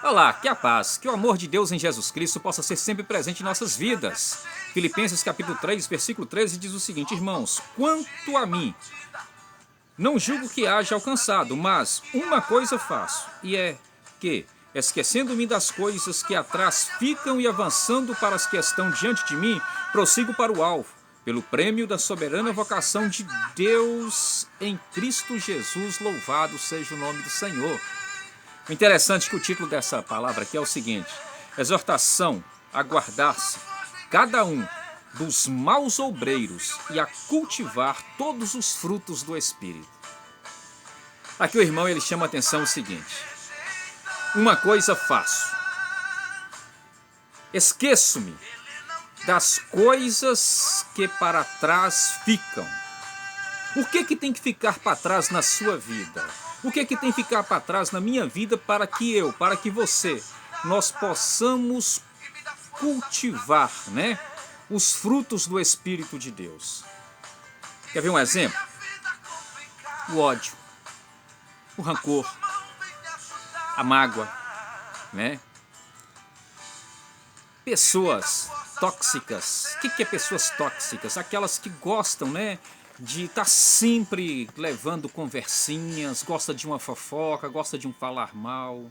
Olá, que a paz, que o amor de Deus em Jesus Cristo possa ser sempre presente em nossas vidas. Filipenses capítulo 3, versículo 13 diz o seguinte: irmãos, quanto a mim, não julgo que haja alcançado, mas uma coisa faço, e é que, esquecendo-me das coisas que atrás ficam e avançando para as que estão diante de mim, prossigo para o alvo, pelo prêmio da soberana vocação de Deus em Cristo Jesus, louvado seja o nome do Senhor. O interessante é que o título dessa palavra aqui é o seguinte: exortação a guardar-se cada um dos maus obreiros e a cultivar todos os frutos do Espírito. Aqui o irmão ele chama a atenção o seguinte: uma coisa faço, esqueço-me das coisas que para trás ficam. O que tem que ficar para trás na sua vida? O que tem que ficar para trás na minha vida para que você, nós possamos cultivar, né, os frutos do Espírito de Deus? Quer ver um exemplo? O ódio, o rancor, a mágoa, né? Pessoas tóxicas. O que é pessoas tóxicas? Aquelas que gostam, né, de estar sempre levando conversinhas, gosta de uma fofoca, gosta de um falar mal.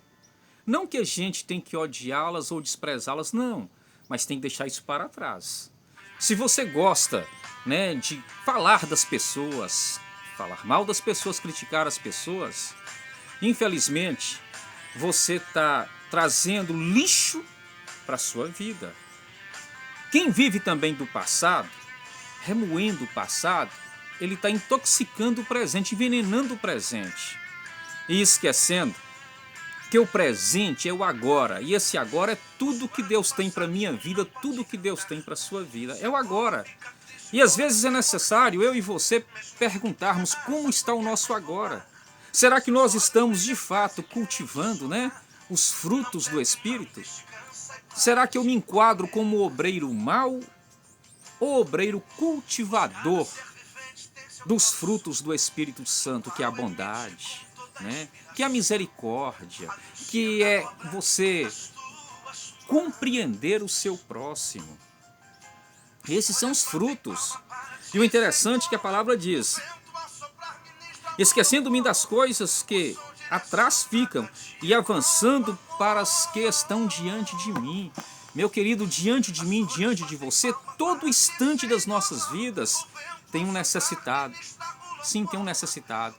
Não que a gente tem que odiá-las ou desprezá-las, não, mas tem que deixar isso para trás. Se você gosta, né, de falar das pessoas, falar mal das pessoas, criticar as pessoas, infelizmente você está trazendo lixo para a sua vida. Quem vive também do passado, remoendo o passado, ele está intoxicando o presente, envenenando o presente. E esquecendo que o presente é o agora. E esse agora é tudo que Deus tem para a minha vida, tudo que Deus tem para a sua vida. É o agora. E às vezes é necessário eu e você perguntarmos como está o nosso agora. Será que nós estamos de fato cultivando, né, os frutos do Espírito? Será que eu me enquadro como obreiro mau ou obreiro cultivador dos frutos do Espírito Santo, que é a bondade, né? Que é a misericórdia, que é você compreender o seu próximo? Esses são os frutos. E o interessante é que a palavra diz: esquecendo-me das coisas que atrás ficam e avançando para as que estão diante de mim. Meu querido, diante de mim, diante de você, todo instante das nossas vidas tem um necessitado. Sim, tem um necessitado.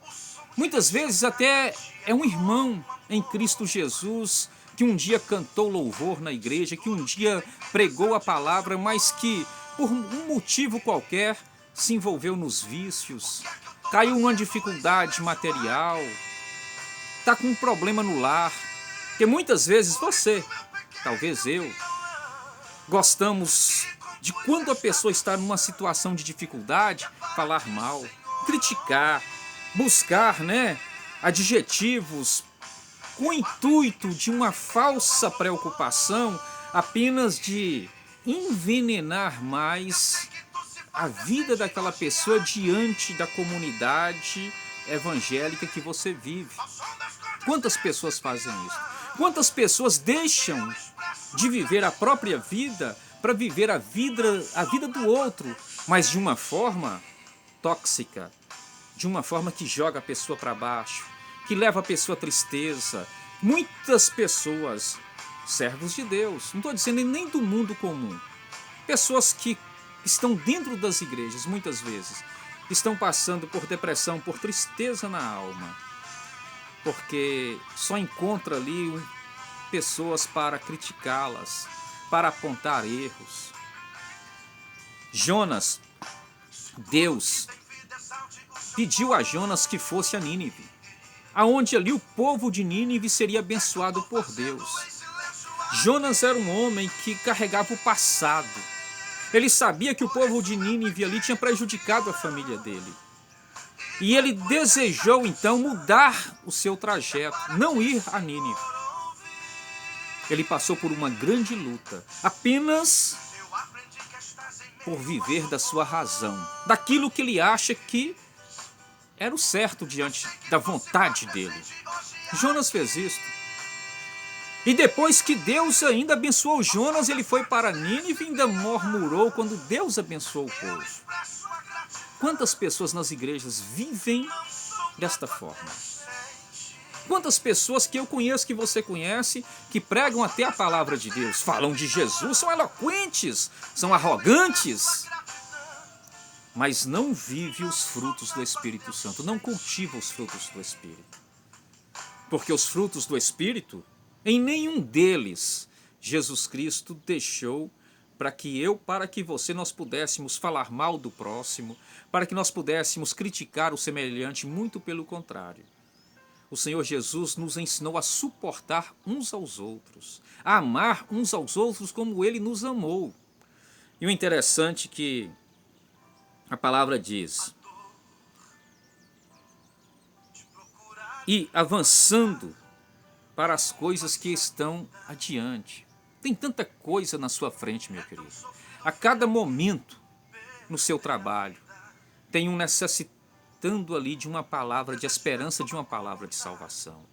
Muitas vezes até é um irmão em Cristo Jesus que um dia cantou louvor na igreja, que um dia pregou a palavra, mas que por um motivo qualquer se envolveu nos vícios, caiu numa dificuldade material, está com um problema no lar. Porque muitas vezes você, talvez eu, gostamos de, quando a pessoa está numa situação de dificuldade, falar mal, criticar, buscar, né, adjetivos com o intuito de uma falsa preocupação, apenas de envenenar mais a vida daquela pessoa diante da comunidade evangélica que você vive. Quantas pessoas fazem isso? Quantas pessoas deixam de viver a própria vida para viver a vida do outro, mas de uma forma tóxica, de uma forma que joga a pessoa para baixo, que leva a pessoa à tristeza. Muitas pessoas, servos de Deus, não estou dizendo nem do mundo comum, pessoas que estão dentro das igrejas, muitas vezes, estão passando por depressão, por tristeza na alma, porque só encontra ali pessoas para criticá-las, para apontar erros. Jonas, Deus pediu a Jonas que fosse a Nínive, aonde ali o povo de Nínive seria abençoado por Deus. Jonas era um homem que carregava o passado. Ele sabia que o povo de Nínive ali tinha prejudicado a família dele. E ele desejou então mudar o seu trajeto, não ir a Nínive. Ele passou por uma grande luta, apenas por viver da sua razão, daquilo que ele acha que era o certo diante da vontade dele. Jonas fez isso. E depois que Deus ainda abençoou Jonas, ele foi para Nínive e ainda murmurou quando Deus abençoou o povo. Quantas pessoas nas igrejas vivem desta forma? Quantas pessoas que eu conheço, que você conhece, que pregam até a palavra de Deus, falam de Jesus, são eloquentes, são arrogantes, mas não vive os frutos do Espírito Santo, não cultiva os frutos do Espírito. Porque os frutos do Espírito, em nenhum deles, Jesus Cristo deixou para que você, nós pudéssemos falar mal do próximo, para que nós pudéssemos criticar o semelhante, muito pelo contrário. O Senhor Jesus nos ensinou a suportar uns aos outros, a amar uns aos outros como Ele nos amou. E o interessante é que a palavra diz: e avançando para as coisas que estão adiante. Tem tanta coisa na sua frente, meu querido. A cada momento no seu trabalho, tem um necessitando ali de uma palavra de esperança, de uma palavra de salvação.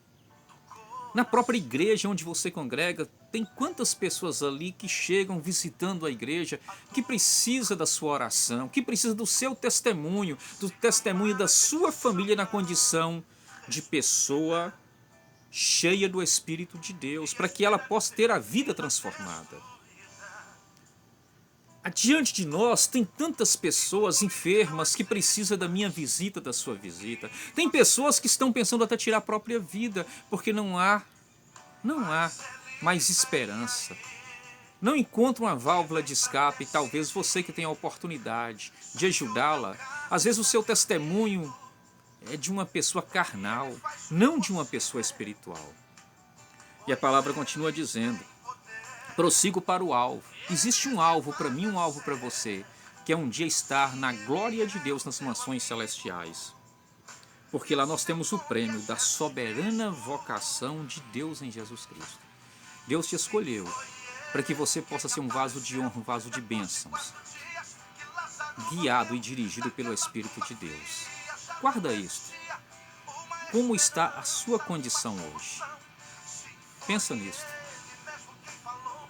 Na própria igreja onde você congrega, tem quantas pessoas ali que chegam visitando a igreja, que precisa da sua oração, que precisa do seu testemunho, do testemunho da sua família na condição de pessoa cheia do Espírito de Deus, para que ela possa ter a vida transformada. Adiante de nós tem tantas pessoas enfermas que precisam da minha visita, da sua visita. Tem pessoas que estão pensando até tirar a própria vida, porque não há mais esperança. Não encontra uma válvula de escape, talvez você que tenha a oportunidade de ajudá-la. Às vezes o seu testemunho é de uma pessoa carnal, não de uma pessoa espiritual. E a palavra continua dizendo: prossigo para o alvo. Existe um alvo para mim, um alvo para você, que é um dia estar na glória de Deus nas mansões celestiais. Porque lá nós temos o prêmio da soberana vocação de Deus em Jesus Cristo. Deus te escolheu para que você possa ser um vaso de honra, um vaso de bênçãos, guiado e dirigido pelo Espírito de Deus. Guarda isto. Como está a sua condição hoje? Pensa nisto.